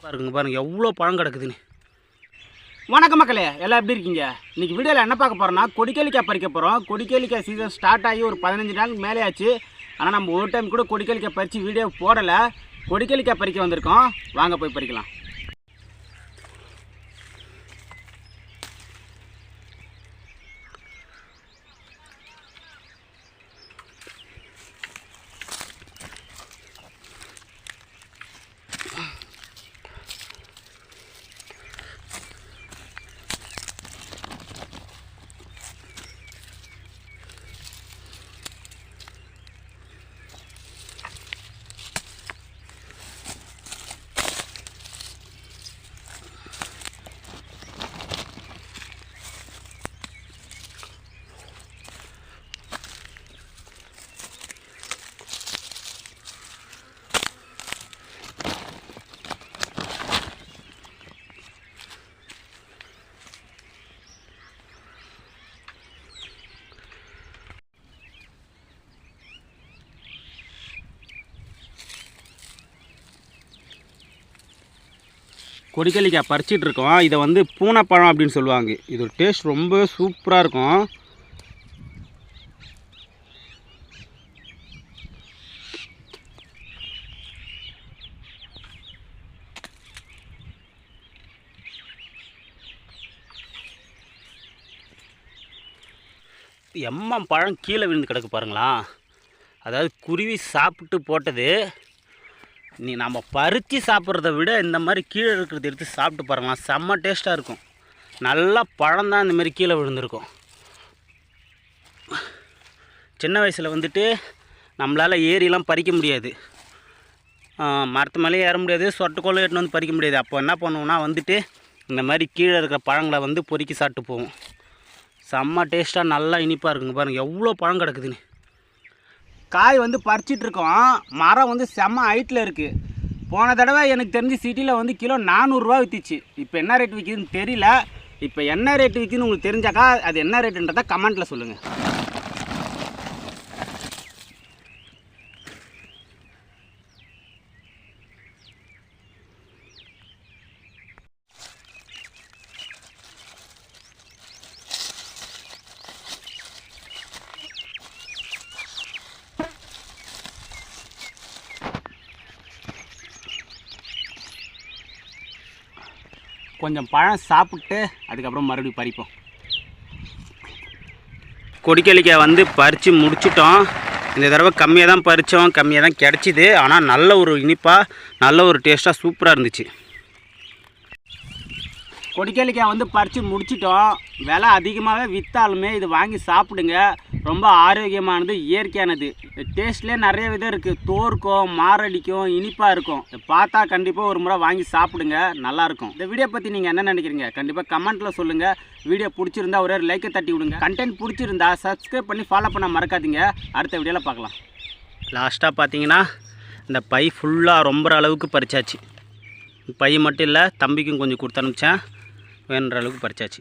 பாருங்க பாருங்க எவ்வளோ பழம் கிடக்குதுன்னு. வணக்கம் மக்களே, எல்லாம் எப்படி இருக்கீங்க? இன்றைக்கி வீடியோவில் என்ன பார்க்க போகிறோம்னா கொடிக்கேலிக்காய் பறிக்க போகிறோம். கொடிக்கேலிக்காய் சீசன் ஸ்டார்ட் ஆகி ஒரு 15 நாளுக்கு மேலே ஆச்சு. ஆனால் நம்ம ஒரு டைம் கூட கொடிக்கேலிக்காய் பறித்து வீடியோ போடலை. கொடிக்கேலிக்காய் பறிக்க வந்திருக்கோம், வாங்க போய் பறிக்கலாம். கொடிக்கேலிக்காய் பறிச்சிட்டு இருக்கோம். இதை வந்து பூனைப்பழம் அப்படின்னு சொல்லுவாங்க. இதோட டேஸ்ட் ரொம்ப சூப்பராக இருக்கும். எம்மம் பழம் கீழே விழுந்து கிடக்கு பாருங்களா. அதாவது குருவி சாப்பிட்டு போட்டது. நம்ம பறித்து சாப்பிட்றத விட இந்த மாதிரி கீழே இருக்கிறத எடுத்து சாப்பிட்டு பாருங்களா, செம்ம டேஸ்ட்டாக இருக்கும். நல்லா பழம் தான் இந்தமாரி கீழே விழுந்திருக்கும். சின்ன வயசில் வந்துட்டு நம்மளால் ஏறிலாம் பறிக்க முடியாது, மரத்து மேலே ஏற முடியாது, சொட்டுக்கோளை எட்டுன்னு வந்து பறிக்க முடியாது. அப்போ என்ன பண்ணுவோம்னா வந்துட்டு இந்த மாதிரி கீழே இருக்கிற பழங்களை வந்து பொறுக்கி சாப்பிட்டு போவோம். செம்ம டேஸ்ட்டாக நல்லா இனிப்பாக இருக்குங்க. பாருங்கள் எவ்வளோ பழம் கிடக்குதுன்னு. காய் வந்து பறிச்சிட்ருக்கோம். மரம் வந்து செம்ம ஹைட்டில் இருக்குது. போன தடவை எனக்கு தெரிஞ்சு சிட்டியில் வந்து கிலோ 400 ரூபா விற்றுச்சு. இப்போ என்ன ரேட் விற்கிதுன்னு தெரியல. இப்போ என்ன ரேட்டு விற்கிதுன்னு உங்களுக்கு தெரிஞ்சாக்கா அது என்ன ரேட்டுன்றதை கமெண்ட்டில் சொல்லுங்கள். கொஞ்சம் பழம் சாப்பிட்டு அதுக்கப்புறம் மறுபடியும் பறிப்போம். கொடிக்கேலிக்காய் வந்து பறித்து முடிச்சிட்டோம். இந்த தடவை கம்மியாக தான் பறித்தோம், கம்மியாக தான் கிடச்சிது. ஆனால் நல்ல ஒரு இனிப்பாக நல்ல ஒரு டேஸ்ட்டாக சூப்பராக இருந்துச்சு. கொடிக்கேலிக்காய் வந்து பறித்து முடிச்சிட்டோம். விலை அதிகமாகவே விற்றாலுமே இது வாங்கி சாப்பிடுங்க. ரொம்ப ஆரோக்கியமானது, இயற்கையானது. டேஸ்ட்லேயே நிறைய விதம் இருக்குது. தோற்கும், மாரடிக்கும், இனிப்பாக இருக்கும். பார்த்தா கண்டிப்பாக ஒரு முறை வாங்கி சாப்பிடுங்க, நல்லாயிருக்கும். இந்த வீடியோ பற்றி நீங்கள் என்ன நினைக்கிறீங்க கண்டிப்பாக கமெண்ட்டில் சொல்லுங்கள். வீடியோ பிடிச்சிருந்தா ஒரே ஒரு லைக்கை தட்டி விடுங்க. கண்டென்ட் பிடிச்சிருந்தா சப்ஸ்கிரைப் பண்ணி ஃபாலோ பண்ண மறக்காதீங்க. அடுத்த வீடியோவில் பார்க்கலாம். லாஸ்ட்டாக பார்த்தீங்கன்னா இந்த பை ஃபுல்லாக ரொம்ப அளவுக்கு பறிச்சாச்சு. பை மட்டும் இல்லை, தம்பிக்கும் கொஞ்சம் கொடுத்து அனுப்பிச்சேன். வேணுன்ற அளவுக்கு பறிச்சாச்சு.